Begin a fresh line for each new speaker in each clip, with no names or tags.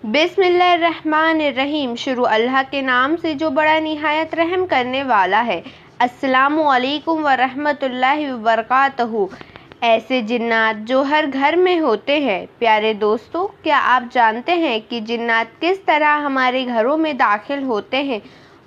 बिस्मिल्लाहिर्रहमानिर्रहीम। शुरू अल्लाह के नाम से जो बड़ा निहायत रहम करने वाला है। अस्सलामु अलैकुम व रहमतुल्लाहि व बरकातहू। ऐसे जिन्नात जो हर घर में होते हैं। प्यारे दोस्तों, क्या आप जानते हैं कि जिन्नात किस तरह हमारे घरों में दाखिल होते हैं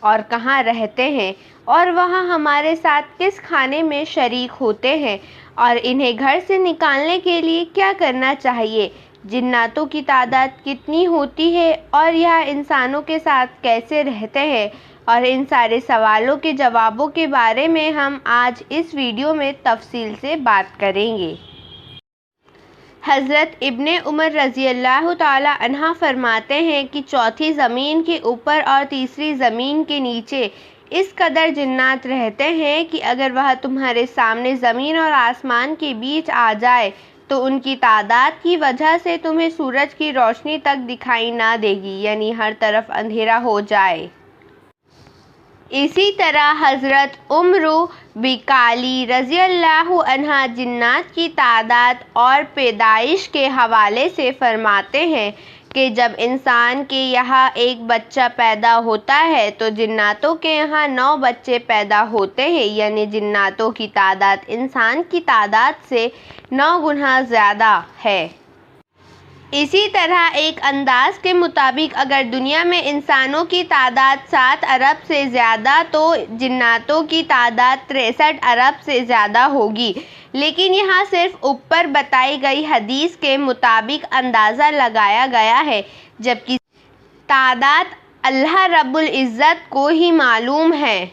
और कहाँ रहते हैं, और वहाँ हमारे साथ किस खाने में शरीक होते हैं, और इन्हें घर से निकालने के लिए क्या करना चाहिए? जिन्नातों की तादाद कितनी होती है और यह इंसानों के साथ कैसे रहते हैं, और इन सारे सवालों के जवाबों के बारे में हम आज इस वीडियो में तफसील से बात करेंगे। हज़रत इब्ने उमर रज़ी अल्लाह ताला अन्हा फरमाते हैं कि चौथी ज़मीन के ऊपर और तीसरी ज़मीन के नीचे इस कदर जिन्नात रहते हैं कि अगर वह तुम्हारे सामने ज़मीन और आसमान के बीच आ जाए तो उनकी तादाद की वजह से तुम्हें सूरज की रोशनी तक दिखाई ना देगी, यानी हर तरफ अंधेरा हो जाए। इसी तरह हज़रत उम्रु बिकाली रज़ी अल्लाह अन्हा जिन्नात की तादाद और पैदाइश के हवाले से फरमाते हैं कि जब इंसान के यहाँ एक बच्चा पैदा होता है तो जिन्नातों के यहाँ 9 बच्चे पैदा होते हैं, यानी जिन्नातों की तादाद इंसान की तादाद से 9 गुना ज़्यादा है। इसी तरह एक अंदाज के मुताबिक अगर दुनिया में इंसानों की तादाद 7 अरब से ज़्यादा तो जिन्नातों की तादाद 63 अरब से ज़्यादा होगी। लेकिन यहाँ सिर्फ ऊपर बताई गई हदीस के मुताबिक अंदाज़ा लगाया गया है, जबकि तादाद अल्लाह रब्बुल इज़्ज़त को ही मालूम है।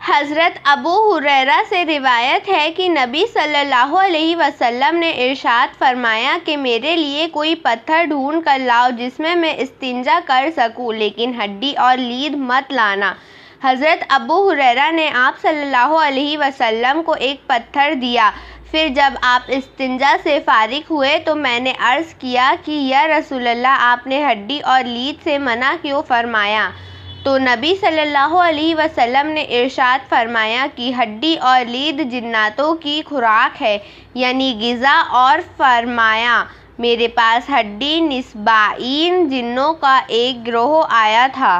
हज़रत अबू हुरैरा से रिवायत है कि नबी सल्लल्लाहु अलैहि वसल्लम ने इरशाद फरमाया कि मेरे लिए कोई पत्थर ढूंढ कर लाओ जिसमें मैं इस्तिंजा कर सकूं, लेकिन हड्डी और लीद मत लाना। हज़रत अबू हुरैरा ने आप सल्लल्लाहु अलैहि वसल्लम को एक पत्थर दिया। फिर जब आप इस्तिंजा से फारिग हुए तो मैंने अर्ज़ किया कि या रसूलल्लाह, आपने हड्डी और लीद से मना क्यों फरमाया? तो नबी सल्लल्लाहु अलैहि वसल्लम ने इरशाद फरमाया कि हड्डी और लीद जिन्नातों की खुराक है, यानी ग़िज़ा, और फरमाया मेरे पास हड्डी निस्बाइन जिन्नों का एक गिरोह आया था।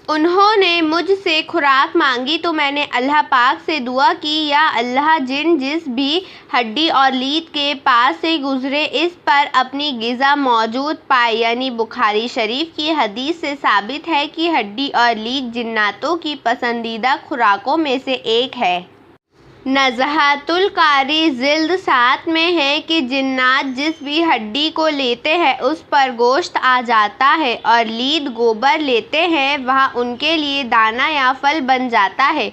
उन्होंने मुझसे खुराक मांगी तो मैंने अल्लाह पाक से दुआ की, या अल्लाह, जिस भी हड्डी और लीद के पास से गुज़रे इस पर अपनी ग़िज़ा मौजूद पाए। यानी बुखारी शरीफ की हदीस से साबित है कि हड्डी और लीद जिन्नातों की पसंदीदा खुराकों में से एक है। नज़हतुल कारी जिल्द 7 में है कि जिन्नात जिस भी हड्डी को लेते हैं उस पर गोश्त आ जाता है, और लीद गोबर लेते हैं वह उनके लिए दाना या फल बन जाता है।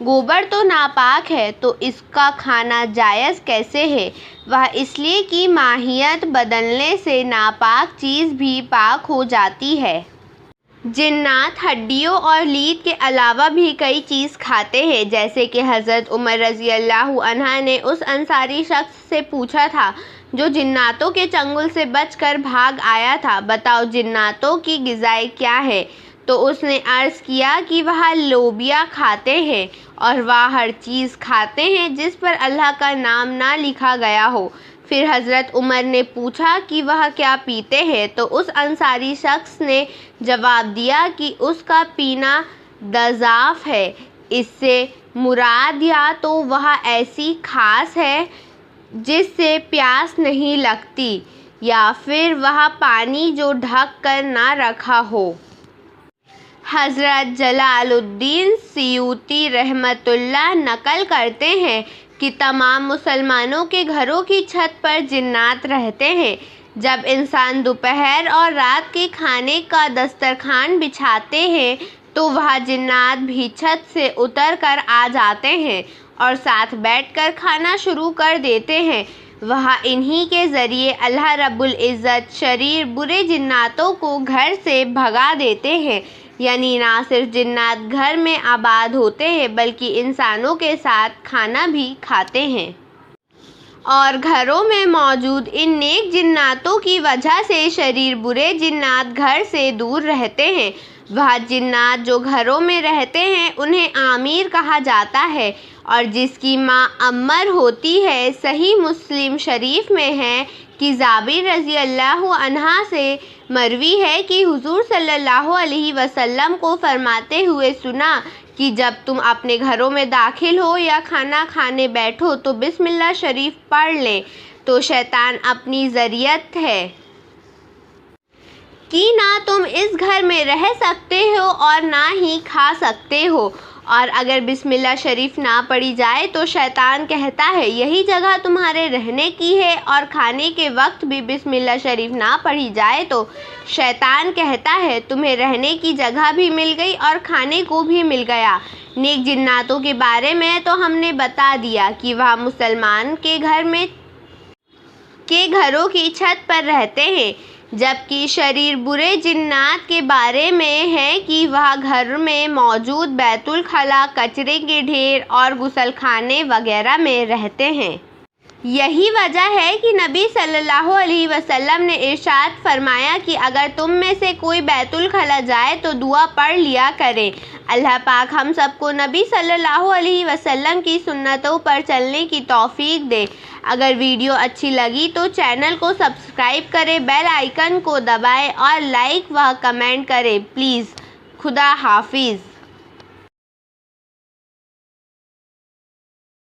गोबर तो नापाक है, तो इसका खाना जायज़ कैसे है? वह इसलिए कि माहियत बदलने से नापाक चीज़ भी पाक हो जाती है। जिन्नात हड्डियों और लीद के अलावा भी कई चीज़ खाते हैं, जैसे कि हज़रत उमर रज़ी अल्लाह अन्हा ने उस अंसारी शख्स से पूछा था जो जिन्नातों के चंगुल से बचकर भाग आया था, बताओ जिन्नातों की ग़िज़ाएँ क्या है? तो उसने अर्ज़ किया कि वह लोबिया खाते हैं और वह हर चीज़ खाते हैं जिस पर अल्लाह का नाम ना लिखा गया हो। फिर हज़रत उमर ने पूछा कि वह क्या पीते हैं? तो उस अंसारी शख्स ने जवाब दिया कि उसका पीना दज़ाफ़ है। इससे मुराद या तो वह ऐसी खास है जिससे प्यास नहीं लगती, या फिर वह पानी जो ढक कर ना रखा हो। हज़रत जलालुद्दीन सियूती रहमतुल्लाह नकल करते हैं कि तमाम मुसलमानों के घरों की छत पर जिन्नात रहते हैं। जब इंसान दोपहर और रात के खाने का दस्तरखान बिछाते हैं तो वह जिन्नात भी छत से उतर कर आ जाते हैं और साथ बैठकर खाना शुरू कर देते हैं। वह इन्हीं के ज़रिए अल्लाह रब्बुल इज़्ज़त शरीर बुरे जिन्नातों को घर से भगा देते हैं। यानी ना सिर्फ जिन्नात घर में आबाद होते हैं बल्कि इंसानों के साथ खाना भी खाते हैं, और घरों में मौजूद इन नेक जिन्नातों की वजह से शरीर बुरे जिन्नात घर से दूर रहते हैं। वह जिन्नात जो घरों में रहते हैं उन्हें आमीर कहा जाता है, और जिसकी माँ अम्मर होती है। सही मुस्लिम शरीफ में है کہ جابر رضی اللہ عنہ سے مروی ہے کہ حضور صلی اللہ علیہ وسلم کو فرماتے ہوئے سنا کہ جب تم اپنے گھروں میں داخل ہو یا کھانا کھانے بیٹھو تو بسم اللہ شریف پڑھ لے تو شیطان اپنی ذریت ہے کہ نہ تم اس گھر میں رہ سکتے ہو اور نہ ہی کھا سکتے ہو، اور اگر بسم اللہ شریف نہ پڑھی جائے تو شیطان کہتا ہے یہی جگہ تمہارے رہنے کی ہے، اور کھانے کے وقت بھی بسم اللہ شریف نہ پڑھی جائے تو شیطان کہتا ہے تمہیں رہنے کی جگہ بھی مل گئی اور کھانے کو بھی مل گیا۔ نیک جناتوں کے بارے میں تو ہم نے بتا دیا کہ وہ مسلمان کے گھروں کی چھت پر رہتے ہیں، جبکہ شریر برے جنات کے بارے میں ہے کہ وہ گھر میں موجود بیت الخلاء، کچرے کے ڈھیر اور غسل خانے وغیرہ میں رہتے ہیں۔ یہی وجہ ہے کہ نبی صلی اللہ علیہ وسلم نے ارشاد فرمایا کہ اگر تم میں سے کوئی بیت الخلاء جائے تو دعا پڑھ لیا کرے۔ اللہ پاک ہم سب کو نبی صلی اللہ علیہ وسلم کی سنتوں پر چلنے کی توفیق دے۔ اگر ویڈیو اچھی لگی تو چینل کو سبسکرائب کریں، بیل آئیکن کو دبائیں اور لائک و کمنٹ کریں پلیز۔ خدا حافظ۔